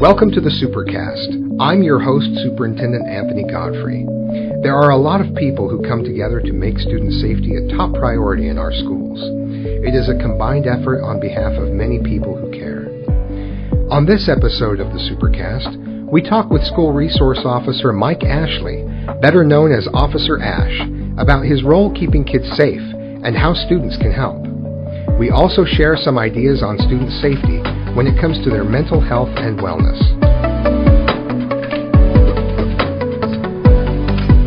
Welcome to the Supercast. I'm your host, Superintendent Anthony Godfrey. There are a lot of people who come together to make student safety a top priority in our schools. It is a combined effort on behalf of many people who care. On this episode of the Supercast, we talk with School Resource Officer Mike Ashley, better known as Officer Ash, about his role keeping kids safe and how students can help. We also share some ideas on student safety when it comes to their mental health and wellness.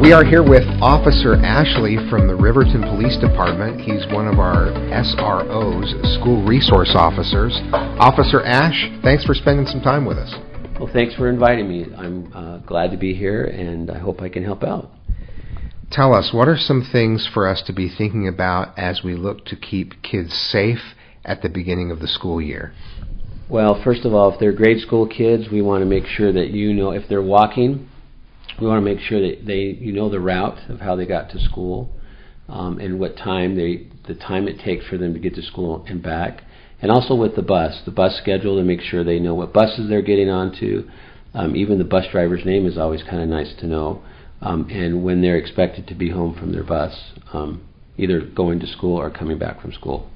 We are here with Officer Ashley from the Riverton Police Department. He's one of our SROs, School Resource Officers. Officer Ash, thanks for spending some time with us. Well, thanks for inviting me. I'm glad to be here, and I hope I can help out. Tell us, what are some things for us to be thinking about as we look to keep kids safe at the beginning of the school year? Well, first of all, if they're grade school kids, we want to make sure that if they're walking, we want to make sure that you know the route of how they got to school, and what time the time it takes for them to get to school and back, and also with the bus schedule, to make sure they know what buses they're getting onto. Even the bus driver's name is always kind of nice to know, and when they're expected to be home from their bus, either going to school or coming back from school.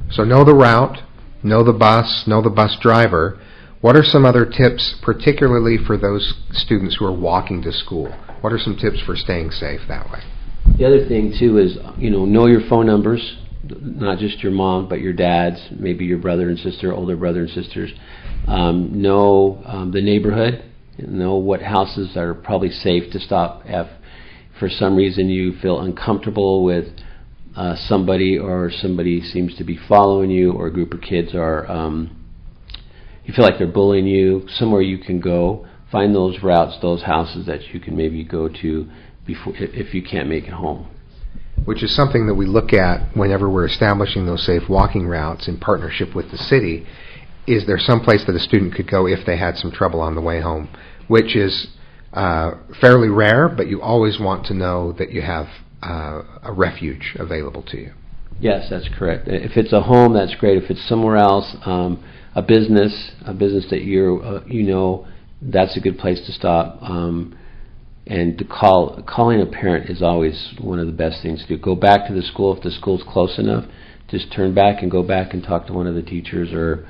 So know the route, know the bus driver. What are some other tips, particularly for those students who are walking to school? What are some tips for staying safe that way? The other thing, too, is, know your phone numbers, not just your mom, but your dad's, maybe your brother and sister, older brother and sisters. Know the neighborhood, know what houses are probably safe to stop if for some reason you feel uncomfortable with somebody, or somebody seems to be following you, or a group of kids you feel like they're bullying you. Somewhere you can go, find those routes, those houses that you can maybe go to before, if you can't make it home. Which is something that we look at whenever we're establishing those safe walking routes in partnership with the city. Is there some place that a student could go if they had some trouble on the way home? Which is fairly rare, but you always want to know that you have a refuge available to you. Yes, that's correct. If it's a home, that's great. If it's somewhere else, a business that that's a good place to stop. And calling a parent is always one of the best things to do. Go back to the school if the school's close enough. Just turn back and go back and talk to one of the teachers or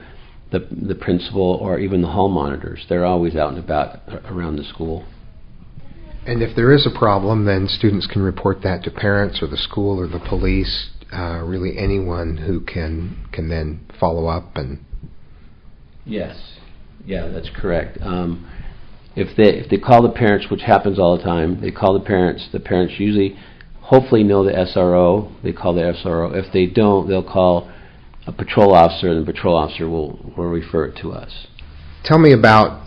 the principal, or even the hall monitors. They're always out and about around the school. And if there is a problem, then students can report that to parents or the school or the police, really anyone who can then follow up. And yes, yeah, that's correct. If they call the parents, which happens all the time, they call the parents usually hopefully know the SRO, they call the SRO. If they don't, they'll call a patrol officer, and the patrol officer will refer it to us. Tell me about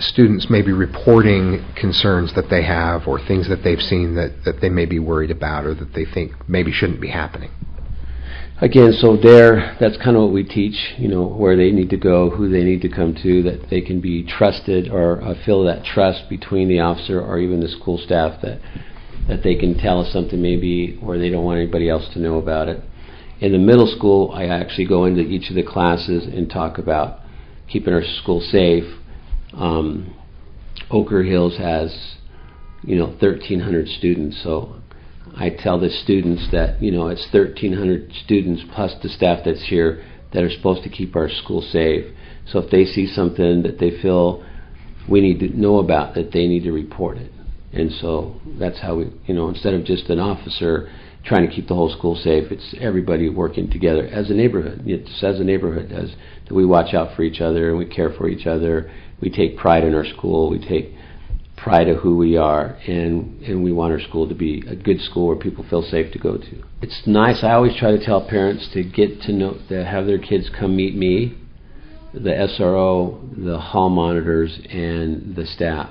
students maybe reporting concerns that they have, or things that they've seen that they may be worried about, or that they think maybe shouldn't be happening. Again, so that's kind of what we teach, where they need to go, who they need to come to, that they can be trusted, or feel that trust between the officer or even the school staff, that they can tell us something maybe where they don't want anybody else to know about it. In the middle school, I actually go into each of the classes and talk about keeping our school safe. Oker Hills has, 1,300 students, so I tell the students that, it's 1,300 students plus the staff that's here that are supposed to keep our school safe. So if they see something that they feel we need to know about, that they need to report it. And so that's how we, instead of just an officer trying to keep the whole school safe, it's everybody working together as a neighborhood. It's as a neighborhood, that we watch out for each other and we care for each other. We take pride in our school. We take pride of who we are, and we want our school to be a good school where people feel safe to go to. It's nice. I always try to tell parents to get to know, to have their kids come meet me, the SRO, the hall monitors, and the staff,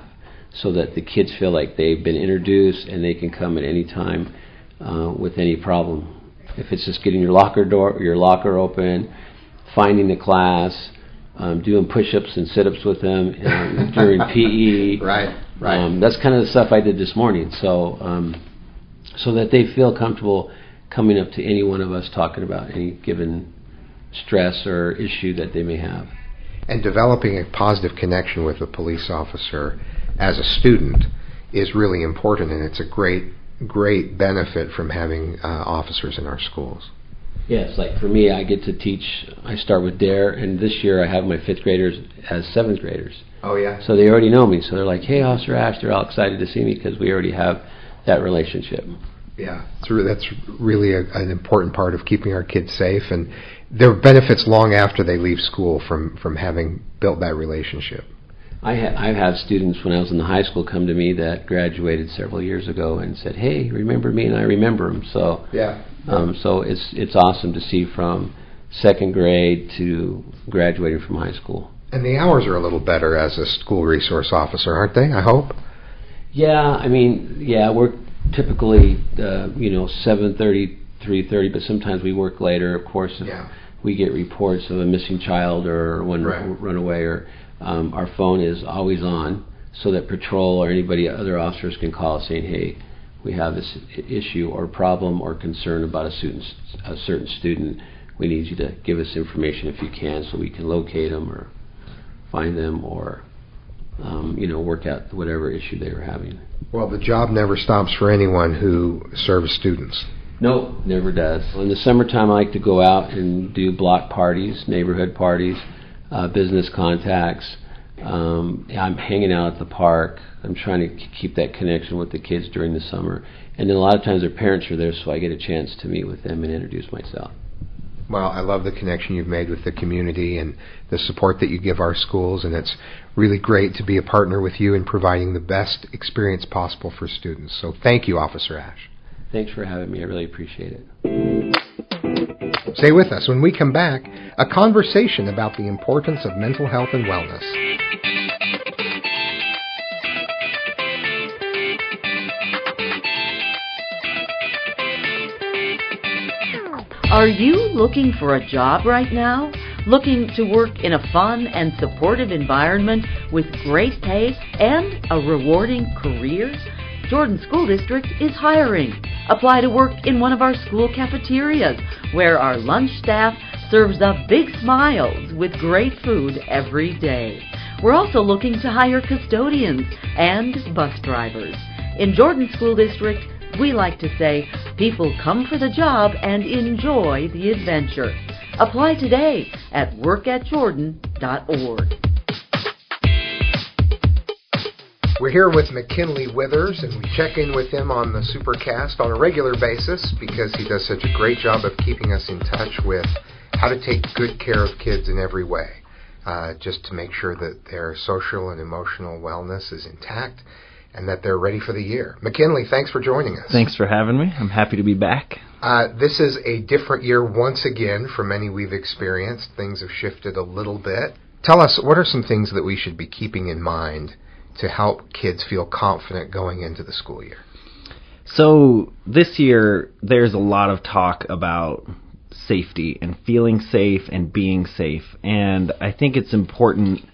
so that the kids feel like they've been introduced and they can come at any time with any problem. If it's just getting your locker open, finding the class, doing push-ups and sit-ups with them during PE. Right. That's kind of the stuff I did this morning. So that they feel comfortable coming up to any one of us talking about any given stress or issue that they may have. And developing a positive connection with a police officer as a student is really important, and it's a great benefit from having officers in our schools. Yes, like for me, I get to teach. I start with DARE, and this year I have my 5th graders as 7th graders. Oh, yeah? So they already know me. So they're like, hey, Officer Ash, they're all excited to see me because we already have that relationship. Yeah, that's really an important part of keeping our kids safe, and there are benefits long after they leave school from having built that relationship. I've had students when I was in the high school come to me that graduated several years ago and said, hey, remember me? And I remember them. So yeah. So it's awesome to see from 2nd grade to graduating from high school. And the hours are a little better as a school resource officer, aren't they? I hope. Yeah, I mean, we're typically 7:30, 3:30, but sometimes we work later. Of course, if we get reports of a missing child or one runaway, or our phone is always on, so that patrol or other officers can call us saying, hey, we have this issue or problem or concern about a certain student. We need you to give us information if you can, so we can locate them or find them or work out whatever issue they were having. Well, the job never stops for anyone who serves students. No, never does. In the summertime, I like to go out and do block parties, neighborhood parties, business contacts. I'm hanging out at the park. I'm trying to keep that connection with the kids during the summer. And then a lot of times their parents are there, so I get a chance to meet with them and introduce myself. Well, I love the connection you've made with the community and the support that you give our schools, and it's really great to be a partner with you in providing the best experience possible for students. So thank you, Officer Ash. Thanks for having me. I really appreciate it. Stay with us. When we come back, a conversation about the importance of mental health and wellness. Are you looking for a job right now? Looking to work in a fun and supportive environment with great pay and a rewarding career? Jordan School District is hiring. Apply to work in one of our school cafeterias, where our lunch staff serves up big smiles with great food every day. We're also looking to hire custodians and bus drivers. In Jordan School District, we like to say, people come for the job and enjoy the adventure. Apply today at workatjordan.org. We're here with McKinley Withers, and we check in with him on the Supercast on a regular basis because he does such a great job of keeping us in touch with how to take good care of kids in every way, just to make sure that their social and emotional wellness is intact and that they're ready for the year. McKinley, thanks for joining us. Thanks for having me. I'm happy to be back. This is a different year once again from any we've experienced. Things have shifted a little bit. Tell us, what are some things that we should be keeping in mind to help kids feel confident going into the school year? So this year, there's a lot of talk about safety and feeling safe and being safe. And I think it's important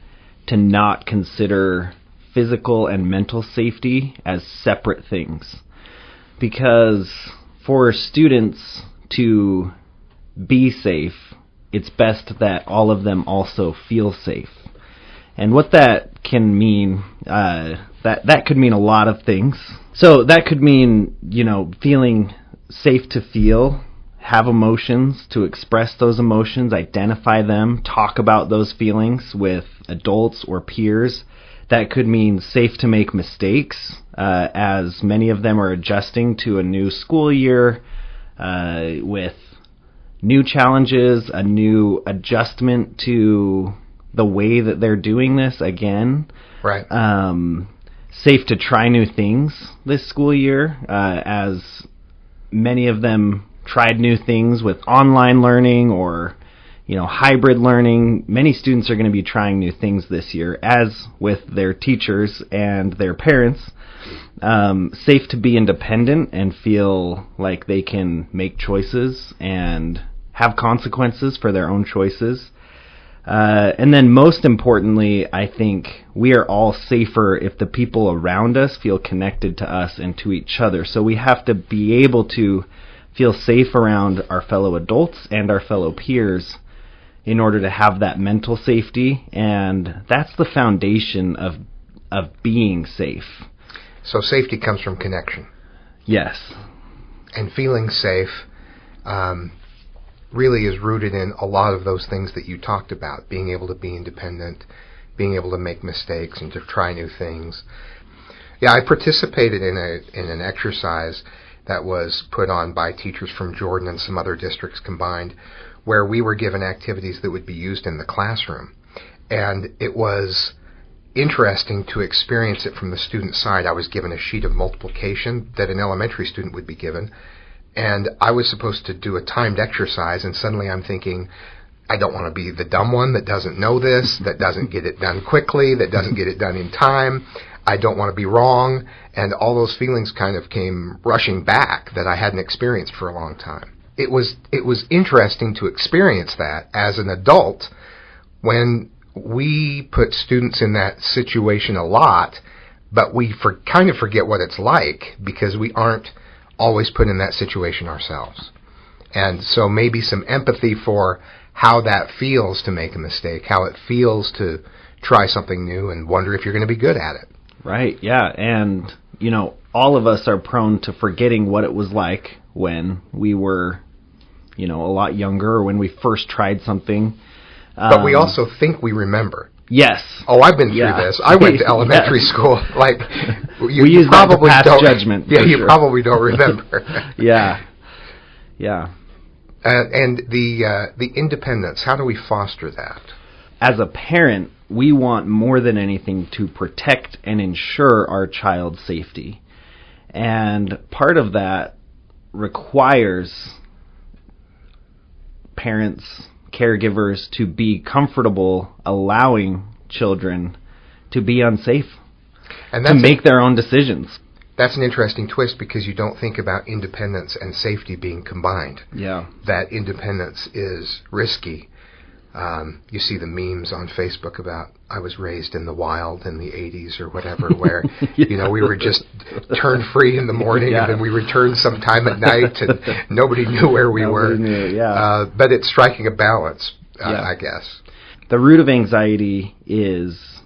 to not consider physical and mental safety as separate things. Because for students to be safe, it's best that all of them also feel safe. And what that can mean, that could mean a lot of things. So that could mean, feeling safe to feel, have emotions, to express those emotions, identify them, talk about those feelings with adults or peers. That could mean safe to make mistakes, as many of them are adjusting to a new school year with new challenges, a new adjustment to the way that they're doing this again. Right. Safe to try new things this school year, as many of them tried new things with online learning or hybrid learning. Many students are going to be trying new things this year, as with their teachers and their parents. Safe to be independent and feel like they can make choices and have consequences for their own choices. And then most importantly, I think we are all safer if the people around us feel connected to us and to each other. So we have to be able to feel safe around our fellow adults and our fellow peers, in order to have that mental safety, and that's the foundation of being safe. So safety comes from connection. Yes. And feeling safe really is rooted in a lot of those things that you talked about, being able to be independent, being able to make mistakes and to try new things. Yeah, I participated in an exercise that was put on by teachers from Jordan and some other districts combined, where we were given activities that would be used in the classroom. And it was interesting to experience it from the student side. I was given a sheet of multiplication that an elementary student would be given, and I was supposed to do a timed exercise, and suddenly I'm thinking, I don't want to be the dumb one that doesn't know this, that doesn't get it done quickly, that doesn't get it done in time. I don't want to be wrong, and all those feelings kind of came rushing back that I hadn't experienced for a long time. It was interesting to experience that as an adult when we put students in that situation a lot, but we kind of forget what it's like because we aren't always put in that situation ourselves. And so maybe some empathy for how that feels to make a mistake, how it feels to try something new and wonder if you're going to be good at it. Right, yeah. And, all of us are prone to forgetting what it was like when we were, a lot younger, or when we first tried something. But we also think we remember. Yes. Oh, I've been through this. I went to elementary school. Like, we use probably that to pass judgment. Yeah, you probably don't remember. Yeah. And the independence, how do we foster that? As a parent, we want more than anything to protect and ensure our child's safety. And part of that requires parents, caregivers to be comfortable allowing children to be unsafe, and to make their own decisions. That's an interesting twist because you don't think about independence and safety being combined. Yeah. That independence is risky. You see the memes on Facebook about I was raised in the wild in the 80s or whatever, where we were just turned free in the morning and then we returned sometime at night and nobody knew where we were. But it's striking a balance, I guess. The root of anxiety is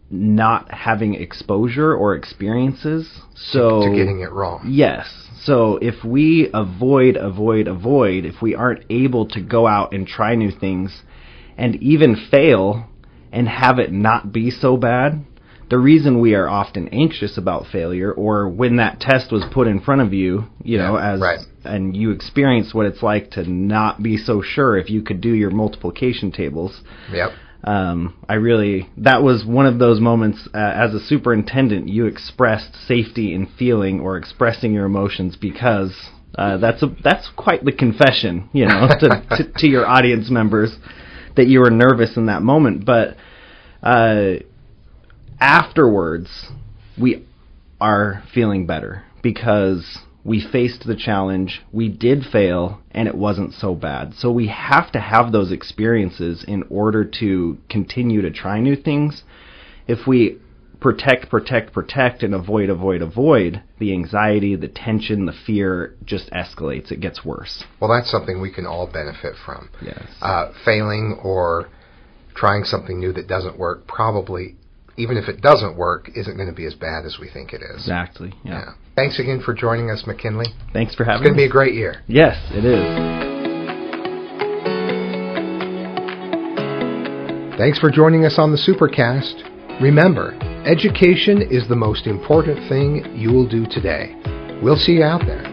not having exposure or experiences. To getting it wrong. Yes. So if we avoid, if we aren't able to go out and try new things and even fail and have it not be so bad, the reason we are often anxious about failure, or when that test was put in front of you, and you experience what it's like to not be so sure if you could do your multiplication tables. Yep. That was one of those moments, as a superintendent, you expressed safety in feeling or expressing your emotions, because that's quite the confession, to your audience members, that you were nervous in that moment. But afterwards, we are feeling better because we faced the challenge, we did fail, and it wasn't so bad. So we have to have those experiences in order to continue to try new things. If we protect, and avoid, the anxiety, the tension, the fear just escalates. It gets worse. Well, that's something we can all benefit from. Yes. Failing or trying something new that doesn't work, probably, even if it doesn't work, isn't going to be as bad as we think it is. Exactly, yeah. Thanks again for joining us, McKinley. Thanks for having me. It's going to be a great year. Yes, it is. Thanks for joining us on the Supercast. Remember, education is the most important thing you will do today. We'll see you out there.